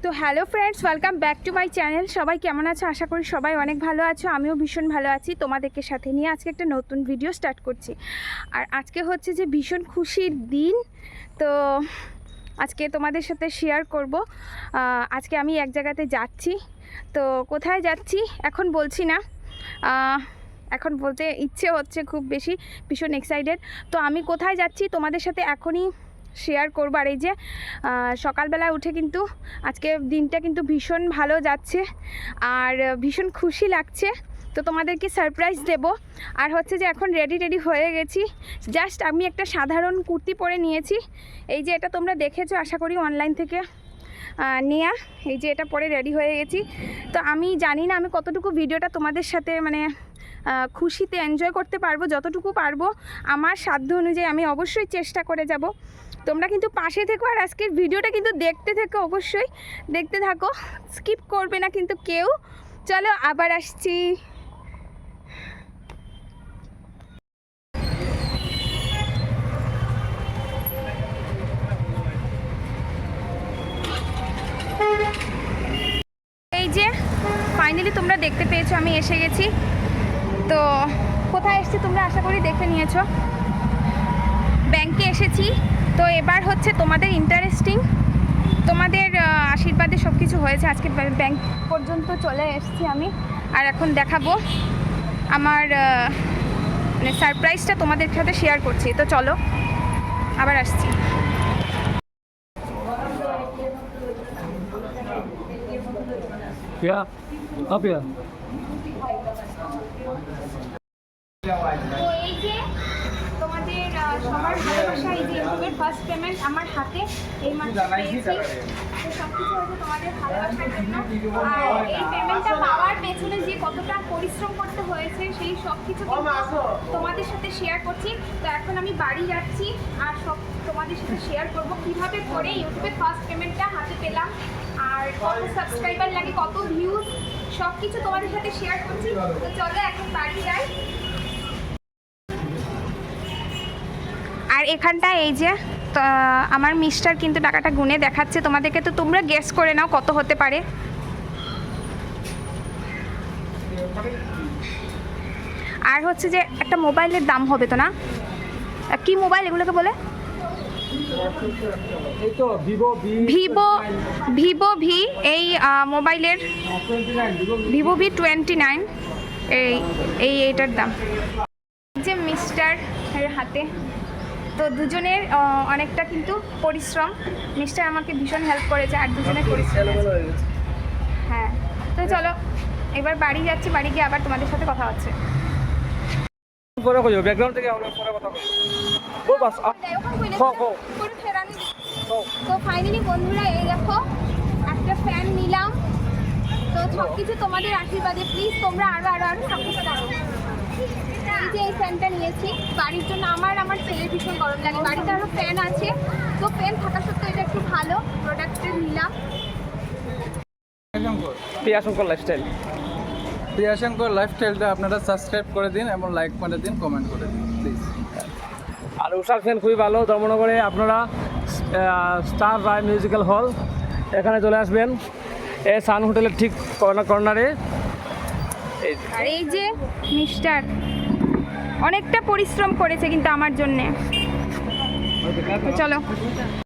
তো hello friends, welcome back to my channel. সবাই কেমন আছো? আশা করি সবাই অনেক ভালো আছো। আমিও ভীষণ ভালো আছি। তোমাদেরকে সাথে নিয়ে আজকে একটা নতুন ভিডিও স্টার্ট করছি। আর আজকে হচ্ছে যে ভীষণ খুশির দিন। তো আজকে তোমাদের সাথে শেয়ার করব। আজকে আমি এক জায়গাতে যাচ্ছি। তো কোথায় যাচ্ছি এখন বলছি না, এখন বলতে ইচ্ছে হচ্ছে খুব বেশি, ভীষণ এক্সাইটেড। তো আমি কোথায় যাচ্ছি তোমাদের সাথে এখনই শেয়ার করবো। আর এই যে সকালবেলা উঠে কিন্তু আজকে দিনটা কিন্তু ভীষণ ভালো যাচ্ছে আর ভীষণ খুশি লাগছে। তো তোমাদেরকে সারপ্রাইজ দেব। আর হচ্ছে যে এখন রেডি হয়ে গেছি। জাস্ট আমি একটা সাধারণ কুর্তি পরে নিয়েছি। এই যে এটা তোমরা দেখেছো আশা করি অনলাইন থেকে নেয়া। এই যে এটা পরে রেডি হয়ে গেছি। তো আমি জানি না আমি কতটুকু ভিডিওটা তোমাদের সাথে মানে খুশিতে এনজয় করতে পারবো। যতটুকু পারবো আমার সাধ্য অনুযায়ী আমি অবশ্যই চেষ্টা করে যাব। তোমরা কিন্তু পাশে থেকো আর আজকের ভিডিওটা কিন্তু দেখতে থেকো, অবশ্যই দেখতে থাকো, স্কিপ করবে না কিন্তু কেউ। চলো আবার আসছি। এই যে ফাইনালি তোমরা দেখতে পেয়েছো আমি এসে গেছি। তো কোথায় এসেছি তোমরা আশা করি দেখে নিয়েছো। ব্যাংকে এসেছি। তো এবার হচ্ছে তোমাদের ইন্টারেস্টিং, তোমাদের আশীর্বাদে সব কিছু হয়েছে। আজকে ব্যাংক পর্যন্ত চলে এসেছি আমি। আর এখন দেখাবো আমার মানে সারপ্রাইজটা তোমাদের সাথে শেয়ার করছি। তো চলো আবার আসছি। তো এই যে তোমাদের সবার ভালোবাসা, এই যে ইউটিউবের ফার্স্ট পেমেন্ট আমার হাতে এই মাসে পেয়েছি। তো সব কিছু হচ্ছে তোমাদের ভালোবাসার জন্য। আর এই পেমেন্টটা পাওয়ার পেছনে যে কতটা পরিশ্রম করতে হয়েছে সেই সব কিছু তোমাদের সাথে শেয়ার করছি। তো এখন আমি বাড়ি যাচ্ছি আর সব তোমাদের সাথে শেয়ার করব কীভাবে করে ইউটিউবের ফার্স্ট পেমেন্টটা হাতে পেলাম আর কত সাবস্ক্রাইবার লাগে, কত ভিউজ, সব কিছু তোমাদের সাথে শেয়ার করছি। তো চলো এখন বাড়ি যাই। আর এখানটা এই যে আমার মিস্টার কিন্তু টাকাটা গুনে দেখাচ্ছে তোমাদেরকে। তো তোমরা গেস করে নাও কত হতে পারে। আর হচ্ছে যে একটা মোবাইলের দাম হবে তো না, কি মোবাইল এগুলোকে বলে? ভিভো ভি, এই মোবাইলের ভিভো V29 এইটার দাম। যে মিস্টার হাতে তো দুজনের অনেকটা কিন্তু পরিশ্রম। মিস্টার আমাকে ভীষণ হেল্প করেছে আর দুজনের পরিশ্রম। হ্যাঁ, তো চলো এবার বাড়ি যাচ্ছি। বাড়ি গিয়ে আবার তোমাদের সাথে কথা হচ্ছে। তো ফাইনালি বন্ধুরা এই দেখো একটা ফ্যান নিলাম। তো সব কিছু তোমাদের আশীর্বাদে, প্লিজ তোমরা আরো সব কিছু দেখো। এই যে এই ফ্যানটা নিয়েছি বাড়ির জন্য। আমার ছেলের ভীষণ গরম লাগে। বাড়িতে আরও ফ্যান আছে, তো ফ্যান থাকা সত্ত্বেও এটা একটু ভালো প্রোডাক্টের নিলাম। প্রিয়াশঙ্কর লাইফস্টাইলটা আপনারা সাবস্ক্রাইব করে দিন এবং লাইক করে দিন, কমেন্ট করে দিন প্লিজ। আর উষার ফ্যান খুবই ভালো। ধর্মনগরে আপনারা স্টার রায় মিউজিক্যাল হল এখানে চলে আসবেন, এই সান হোটেলের ঠিক কর্নারে। আর এই যে মিস্টার অনেকটা পরিশ্রম করেছে কিন্তু আমার জন্যে। চলো।